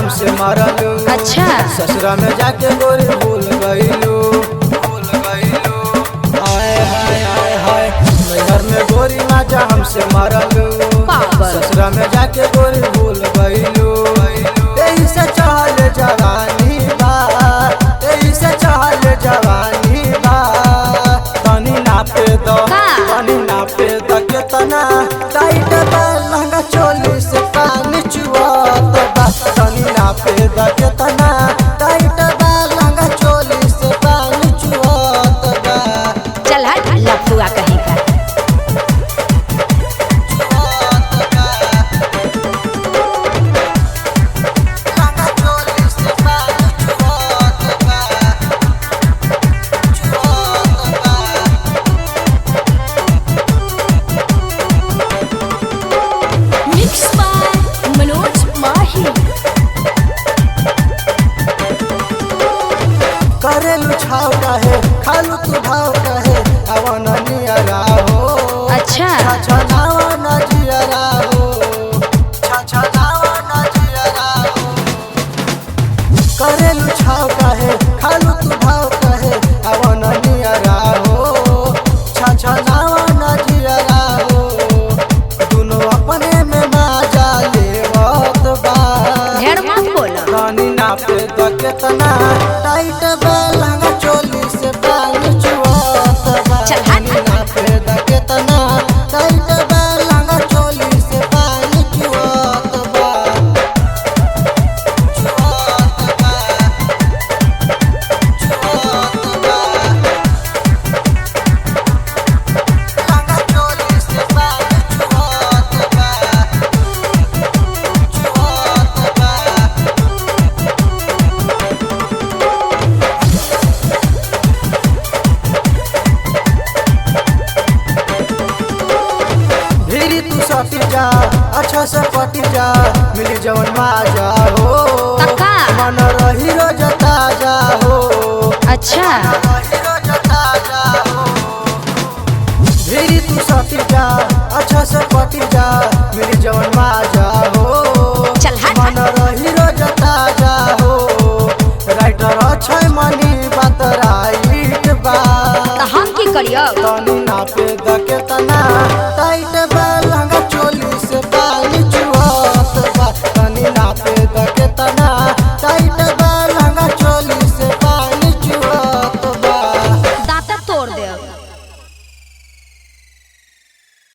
हमसे मारलू। अच्छा ससुरा में जाके गोरी भूल गईलू। हाय हाय हाय हाय नैहर में गोरी माजा हमसे मारलू। ससुरा में जाके गोरी भूल गईलू। यही से चहल जवानी बा, यही से चहल जवानी बा। तनी नापे दो, तनी नापे दो केतना टाइट बा लहंगा चोली से पानी चुआत बा। तनी नापे दो केतना टाइट बा लहंगा चोली से पानी चुआत बा। चल हट लफुआ कहीं का। करेलू छाव काहे खालू तू भाव काहे अवन नियरा हो। अच्छा छछनावा न जियरा हो, छछनावा न जियरा हो। करेलू छाव काहे खालू तू भाव काहे अवन नियरा हो, छछनावा न जियरा हो। दुनो अपने में मजा लेवत बा। ढेर मत बोलो। रानी नापे द केतना टाइट बा लहंगा चोली से पानी चुआत बा। रानी नापे द केतना टाइट बा लहंगा चोली से पानी चुआत बा। चुआत बा, चुआत बा। लहंगा चोली से पानी चुआत बा, चुआत बा। धीरे तू सटी जा अच्छा से पटी जा मिली जवन माजा हो। तका मन रही रोज ताजा हो। अच्छा रही रोज ताजा हो। धीरे तू सटी जा अच्छा से पटी जा मिली जवन माजा हो। चल हट। मन रही रोज ताजा हो। राइटर अक्षय मनी बात राइट बा। तो हम की करियो। तनी नापे